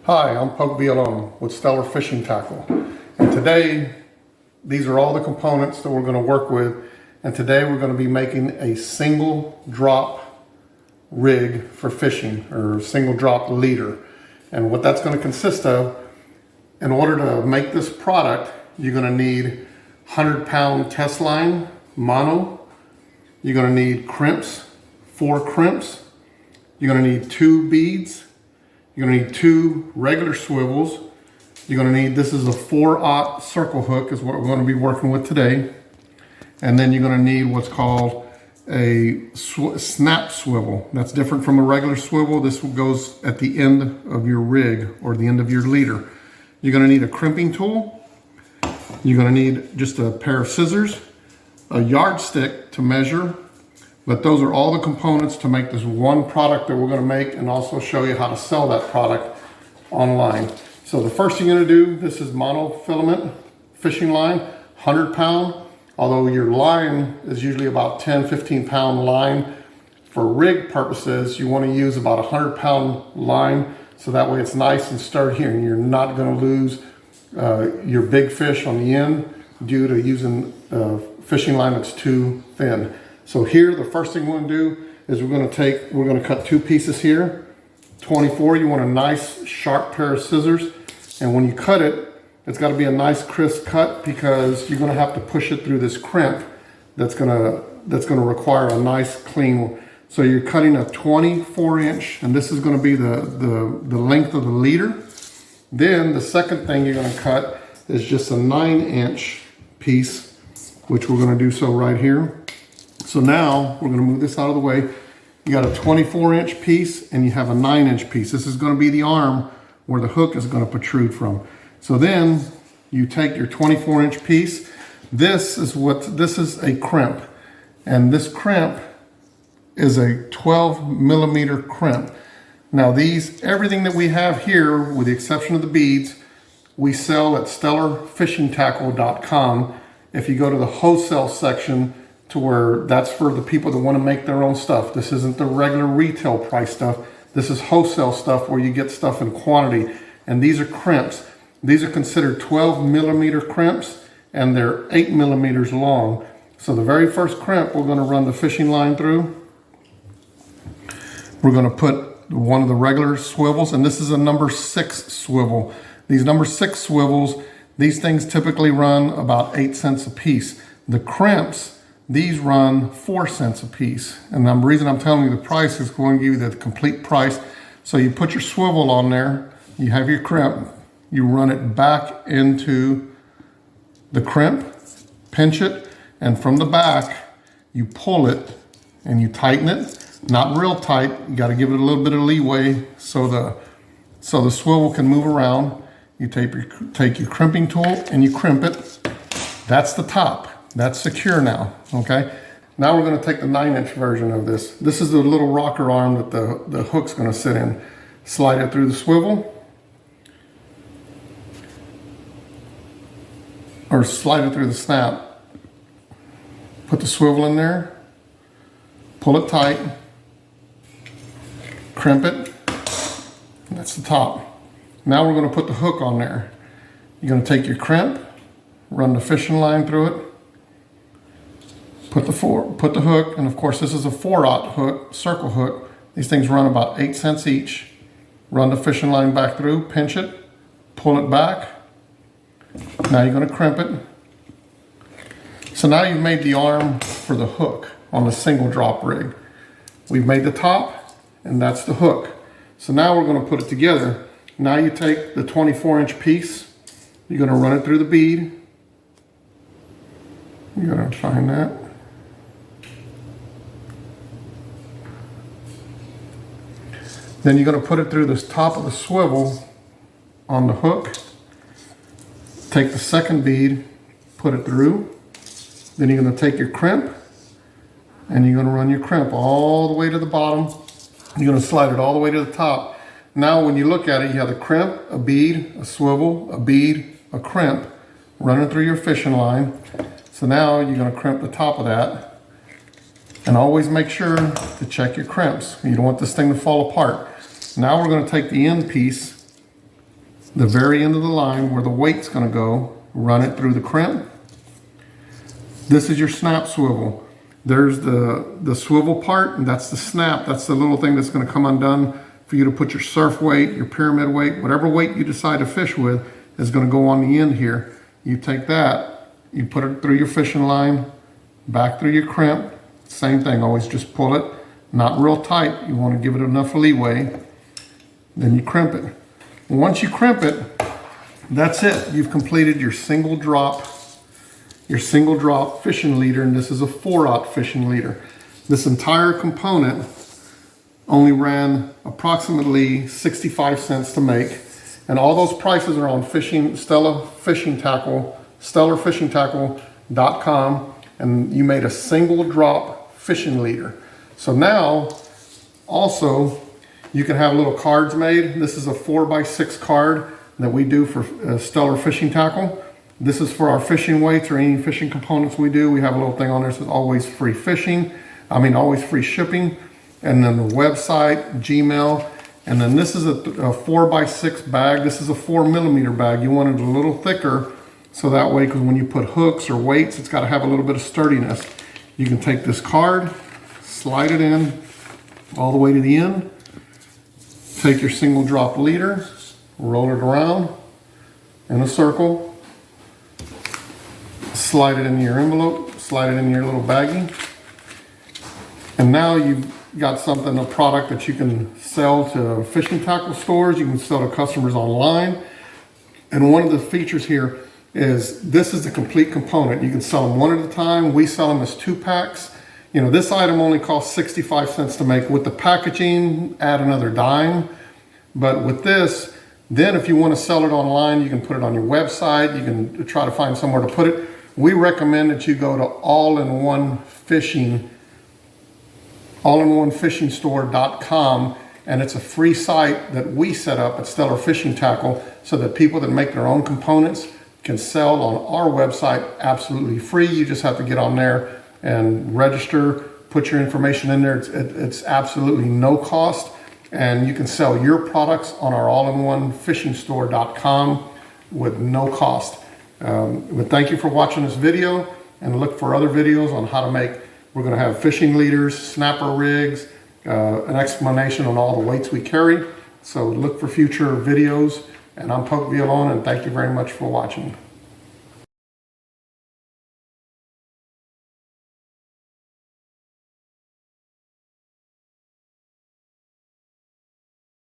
Hi, I'm Poke Villalone with Stellar Fishing Tackle. And today, these are all the components that we're going to work with. And today we're going to be making a single drop rig for fishing, or single drop leader. And what that's going to consist of, in order to make this product, you're going to need 100-pound test line, mono. You're going to need crimps, 4 crimps. You're going to need 2 beads. You're going to need 2 regular swivels. You're going to need, this is a 4/0 circle hook is what we're going to be working with today. And then you're going to need what's called a snap swivel. That's different from a regular swivel. This goes at the end of your rig or the end of your leader. You're going to need a crimping tool. You're going to need just a pair of scissors, a yardstick to measure. But those are all the components to make this one product that we're going to make, and also show you how to sell that product online. So the first thing you're going to do, this is monofilament fishing line, 100-pound. Although your line is usually about 10-15-pound line. For rig purposes, you want to use about a 100-pound line, so that way it's nice and sturdy and you're not going to lose your big fish on the end due to using fishing line that's too thin. So here, the first thing we're going to do is we're going to cut 2 pieces here. 24, you want a nice sharp pair of scissors. And when you cut it, it's got to be a nice crisp cut, because you're going to have to push it through this crimp that's going to require a nice clean. So you're cutting a 24-inch, and this is going to be the length of the leader. Then the second thing you're going to cut is just a 9-inch piece, which we're going to do so right here. So now we're going to move this out of the way. You got a 24-inch piece and you have a 9-inch piece. This is going to be the arm where the hook is going to protrude from. So then you take your 24-inch piece. This is a crimp, and this crimp is a 12-millimeter crimp. Now everything that we have here, with the exception of the beads, we sell at stellarfishingtackle.com. If you go to the wholesale section, to where that's for the people that want to make their own stuff. This isn't the regular retail price stuff. This is wholesale stuff where you get stuff in quantity. And these are crimps. These are considered 12-millimeter crimps, and they're 8 millimeters long. So the very first crimp we're going to run the fishing line through. We're going to put one of the regular swivels, and this is a number 6 swivel. These number 6 swivels, these things typically run about 8 cents a piece. The crimps, these run 4 cents a piece. And the reason I'm telling you the price is going to give you the complete price. So you put your swivel on there, you have your crimp, you run it back into the crimp, pinch it, and from the back, you pull it and you tighten it. Not real tight, you got to give it a little bit of leeway so the swivel can move around. You take your crimping tool and you crimp it. That's the top. That's secure now, okay? Now we're going to take the 9-inch version of this. This is the little rocker arm that the hook's going to sit in. Slide it through the swivel, or slide it through the snap. Put the swivel in there, pull it tight, crimp it. That's the top. Now we're going to put the hook on there. You're going to take your crimp, run the fishing line through it, put the hook, and of course this is a 4/0 hook, circle hook. These things run about 8 cents each. Run the fishing line back through, pinch it, pull it back. Now you're going to crimp it. So now you've made the arm for the hook on the single drop rig. We've made the top, and that's the hook. So now we're going to put it together. Now you take the 24-inch piece, you're going to run it through the bead. You're going to find that. Then you're going to put it through this top of the swivel on the hook. Take the second bead, put it through. Then you're going to take your crimp, and you're going to run your crimp all the way to the bottom. You're going to slide it all the way to the top. Now when you look at it, you have a crimp, a bead, a swivel, a bead, a crimp running through your fishing line. So now you're going to crimp the top of that. And always make sure to check your crimps. You don't want this thing to fall apart. Now we're going to take the end piece the very end of the line where the weight's going to go, run it through the crimp. This is your snap swivel. There's the swivel part, and that's the snap. That's the little thing that's going to come undone for you to put your surf weight, your pyramid weight, whatever weight you decide to fish with is going to go on the end here. You take that, you put it through your fishing line, back through your crimp. Same thing, always just pull it, not real tight. You want to give it enough leeway. Then you crimp it. Once you crimp it, that's it. You've completed your single drop fishing leader, and this is a 4/0 fishing leader. This entire component only ran approximately 65 cents to make, and all those prices are on stellarfishingtackle.com, and you made a single drop fishing leader. So now, also, you can have little cards made. This is a 4x6 card that we do for Stellar Fishing Tackle. This is for our fishing weights or any fishing components we do. We have a little thing on there that says always free fishing. Always free shipping. And then the website, Gmail. And then this is a 4x6 bag. This is a 4mm bag. You want it a little thicker so that way, because when you put hooks or weights, it's got to have a little bit of sturdiness. You can take this card, slide it in all the way to the end. Take your single drop leader, roll it around in a circle, slide it into your envelope, slide it in your little baggie, and now you've got something, a product that you can sell to fishing tackle stores, you can sell to customers online. And one of the features here is this is the complete component. You can sell them one at a time. We sell them as 2 packs. You know, this item only costs 65 cents to make. With the packaging, add another dime. But with this, then if you want to sell it online, you can put it on your website. You can try to find somewhere to put it. We recommend that you go to allinonefishingstore.com, and it's a free site that we set up at Stellar Fishing Tackle so that people that make their own components can sell on our website absolutely free. You just have to get on there and register, put your information in there. It's absolutely no cost, and you can sell your products on our allinonefishingstore.com with no cost. But thank you for watching this video, and look for other videos on how to make. We're going to have fishing leaders, snapper rigs, an explanation on all the weights we carry. So look for future videos, and I'm Poke Villon, and thank you very much for watching.